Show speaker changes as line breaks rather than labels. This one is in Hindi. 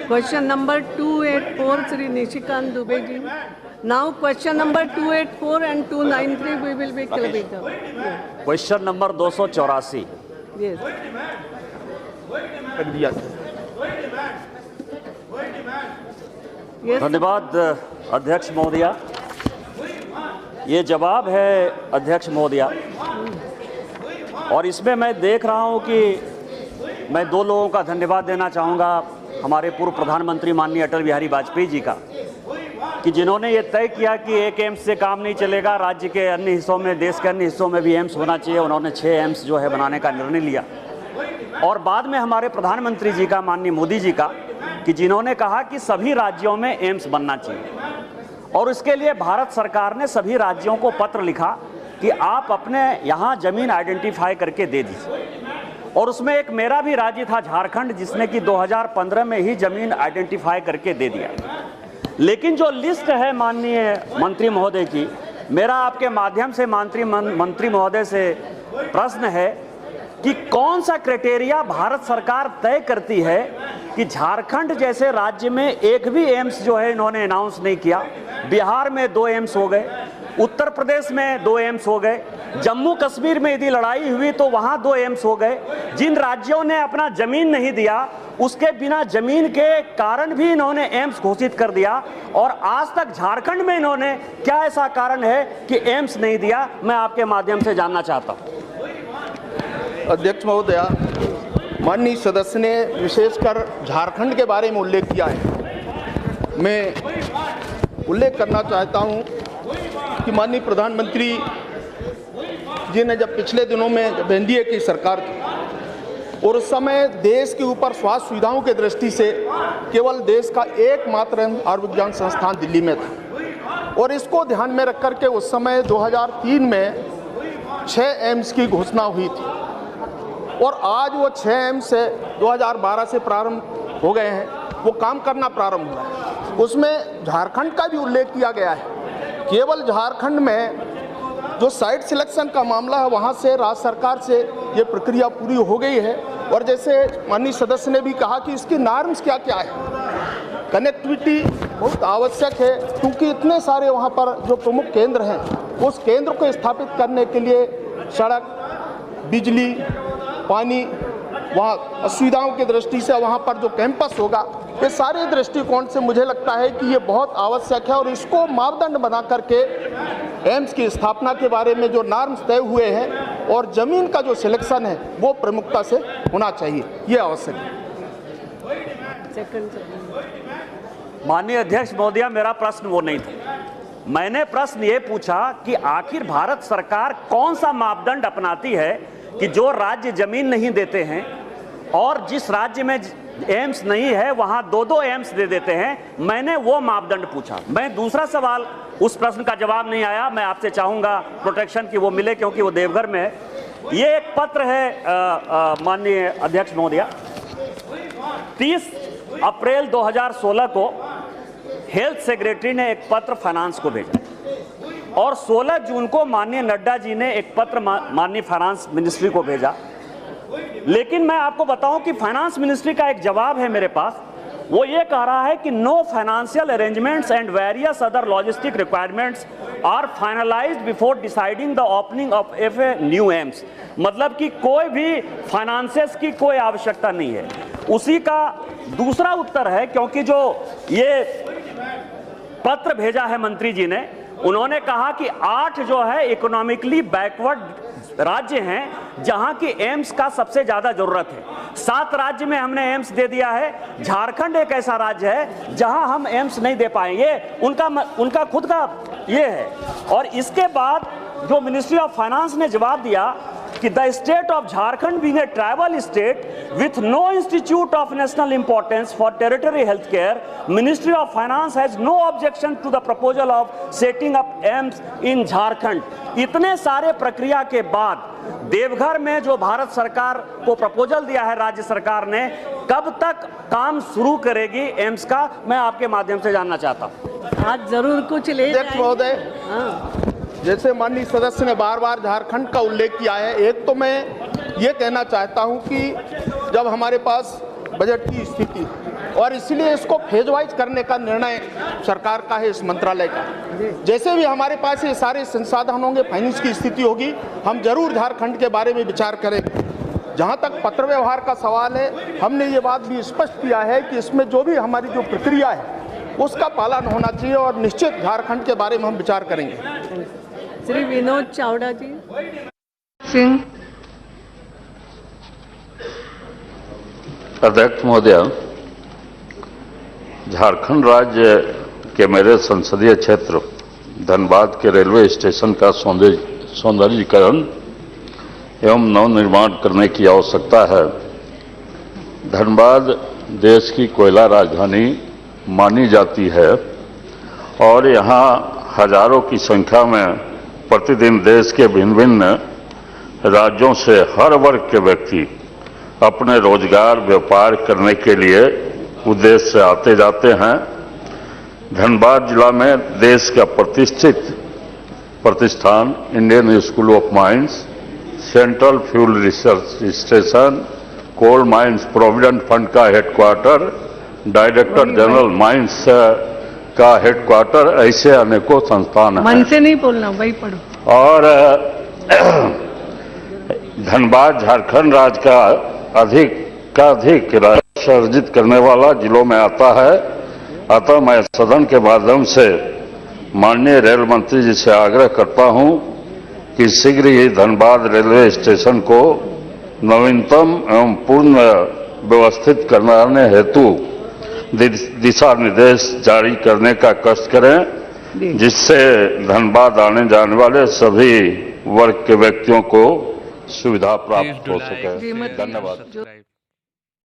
Question number 284, Sri Nishikant Dubey ji. Now question number 284 and 293 we will be clear.
Question number 284।
Yes. Yes.
धन्यवाद अध्यक्ष महोदया। ये जवाब है अध्यक्ष महोदया, और इसमें मैं देख रहा हूं कि मैं दो लोगों का धन्यवाद देना चाहूँगा, हमारे पूर्व प्रधानमंत्री माननीय अटल बिहारी वाजपेयी जी का, कि जिन्होंने ये तय किया कि एक एम्स से काम नहीं चलेगा, राज्य के अन्य हिस्सों में, देश के अन्य हिस्सों में भी एम्स होना चाहिए। उन्होंने 6 एम्स जो है बनाने का निर्णय लिया। और बाद में हमारे प्रधानमंत्री जी का, माननीय मोदी जी का, कि जिन्होंने कहा कि सभी राज्यों में एम्स बनना चाहिए। और इसके लिए भारत सरकार ने सभी राज्यों को पत्र लिखा कि आप अपने यहाँ ज़मीन आइडेंटिफाई करके दे दीजिए। और उसमें एक मेरा भी राज्य था, झारखंड, जिसने कि 2015 में ही ज़मीन आइडेंटिफाई करके दे दिया। लेकिन जो लिस्ट है माननीय मंत्री महोदय की, मेरा आपके माध्यम से मंत्री महोदय से प्रश्न है कि कौन सा क्राइटेरिया भारत सरकार तय करती है कि झारखंड जैसे राज्य में एक भी एम्स जो है इन्होंने अनाउंस नहीं किया, बिहार में 2 एम्स हो गए, उत्तर प्रदेश में 2 एम्स हो गए, जम्मू कश्मीर में यदि लड़ाई हुई तो वहाँ 2 एम्स हो गए। जिन राज्यों ने अपना जमीन नहीं दिया, उसके बिना जमीन के कारण भी इन्होंने एम्स घोषित कर दिया। और आज तक झारखंड में इन्होंने क्या ऐसा कारण है कि एम्स नहीं दिया, मैं आपके माध्यम से जानना चाहता हूँ।
अध्यक्ष महोदया, माननीय सदस्य ने विशेषकर झारखंड के बारे में उल्लेख किया है। मैं उल्लेख करना चाहता हूं कि माननीय प्रधानमंत्री जी ने जब पिछले दिनों में जब एनडीए की सरकार की, और उस समय देश के ऊपर स्वास्थ्य सुविधाओं की दृष्टि से केवल देश का एकमात्र आयुर्विज्ञान संस्थान दिल्ली में था। और इसको ध्यान में रख कर के उस समय 2003 में 6 एम्स की घोषणा हुई थी। और आज वो 6 एम्स से 2012 से प्रारंभ हो गए हैं, वो काम करना प्रारंभ हुआ है। उसमें झारखंड का भी उल्लेख किया गया है। केवल झारखंड में जो साइट सिलेक्शन का मामला है, वहाँ से राज्य सरकार से ये प्रक्रिया पूरी हो गई है। और जैसे माननीय सदस्य ने भी कहा कि इसकी नॉर्म्स क्या क्या है, कनेक्टिविटी बहुत आवश्यक है, क्योंकि इतने सारे वहाँ पर जो प्रमुख केंद्र हैं, उस केंद्र को स्थापित करने के लिए सड़क, बिजली, पानी, वहाँ सुविधाओं की दृष्टि से वहाँ पर जो कैंपस होगा, ये सारे दृष्टिकोण से मुझे लगता है कि ये बहुत आवश्यक है। और इसको मापदंड बना करके एम्स की स्थापना के बारे में जो नॉर्म्स तय हुए हैं और ज़मीन का जो सिलेक्शन है वो प्रमुखता से होना चाहिए, ये आवश्यक है।
माननीय अध्यक्ष महोदया, मेरा प्रश्न वो नहीं था। मैंने प्रश्न ये पूछा कि आखिर भारत सरकार कौन सा मापदंड अपनाती है कि जो राज्य जमीन नहीं देते हैं और जिस राज्य में एम्स नहीं है वहां 2-2 एम्स दे देते हैं, मैंने वो मापदंड पूछा। मैं दूसरा सवाल, उस प्रश्न का जवाब नहीं आया, मैं आपसे चाहूंगा प्रोटेक्शन की वो मिले, क्योंकि वो देवघर में है। ये एक पत्र है माननीय अध्यक्ष महोदया, 30 अप्रैल 2016 को हेल्थ सेक्रेटरी ने एक पत्र फाइनेंस को भेजा, और 16 जून को माननीय नड्डा जी ने एक पत्र माननीय फाइनेंस मिनिस्ट्री को भेजा। लेकिन मैं आपको बताऊं कि फाइनेंस मिनिस्ट्री का एक जवाब है मेरे पास, वो ये कह रहा है कि no financial arrangements and various other logistic requirements are finalised before deciding the opening of a new AIIMS. मतलब कि कोई भी फाइनेंसेस की कोई आवश्यकता नहीं है। उसी का दूसरा उत्तर है, क्योंकि जो ये पत्र भेजा है मंत्री जी ने, उन्होंने कहा कि 8 जो है इकोनॉमिकली बैकवर्ड राज्य हैं जहां की एम्स का सबसे ज्यादा जरूरत है। 7 राज्य में हमने एम्स दे दिया है, झारखंड एक ऐसा राज्य है जहां हम एम्स नहीं दे पाएंगे। उनका खुद का ये है। और इसके बाद जो मिनिस्ट्री ऑफ फाइनेंस ने जवाब दिया कि the state of Jharkhand being a tribal state with no institute of national importance for tertiary health care, ministry of finance has no objection to the proposal of setting up AIIMS in Jharkhand. इतने सारे प्रक्रिया के बाद देवघर में जो भारत सरकार को प्रपोजल दिया है राज्य सरकार ने, कब तक काम शुरू करेगी एम्स का, मैं आपके माध्यम से जानना चाहता हूँ।
आज जरूर कुछ ले
अध्यक्ष महोदय, जैसे माननीय सदस्य ने बार बार झारखंड का उल्लेख किया है, एक तो मैं ये कहना चाहता हूं कि जब हमारे पास बजट की स्थिति और इसलिए इसको फेज वाइज करने का निर्णय सरकार का है, इस मंत्रालय का। जैसे भी हमारे पास ये सारे संसाधन होंगे, फाइनेंस की स्थिति होगी, हम जरूर झारखंड के बारे में विचार करेंगे। जहाँ तक पत्र व्यवहार का सवाल है, हमने ये बात भी स्पष्ट किया है कि इसमें जो भी हमारी जो प्रक्रिया है उसका पालन होना चाहिए और निश्चित झारखंड के बारे में हम विचार करेंगे।
श्री विनोद चावड़ा जी।
सिंह।
अध्यक्ष महोदय, झारखंड राज्य के मेरे संसदीय क्षेत्र धनबाद के रेलवे स्टेशन का सौंदर्यीकरण एवं नवनिर्माण करने की आवश्यकता है। धनबाद देश की कोयला राजधानी मानी जाती है और यहाँ हजारों की संख्या में प्रतिदिन देश के भिन्न भिन्न राज्यों से हर वर्ग के व्यक्ति अपने रोजगार व्यापार करने के लिए उद्देश्य से आते जाते हैं। धनबाद जिला में देश का प्रतिष्ठित प्रतिष्ठान Indian School of Mines, Central Fuel Research Station, Coal Mines Provident Fund का हेडक्वार्टर, डायरेक्टर जनरल माइंस का हेडक्वार्टर, ऐसे अनेकों संस्थान हैं।
मन से नहीं बोलना, वही पढ़ो।
और धनबाद झारखंड राज्य का अधिक राजस्व अर्जित करने वाला जिलों में आता है। अतः मैं सदन के माध्यम से माननीय रेल मंत्री जी से आग्रह करता हूं कि शीघ्र ही धनबाद रेलवे स्टेशन को नवीनतम एवं पूर्ण व्यवस्थित करने हेतु दिशा निर्देश जारी करने का कष्ट करें, जिससे धनबाद आने जाने वाले सभी वर्ग के व्यक्तियों को सुविधा प्राप्त हो सके। धन्यवाद।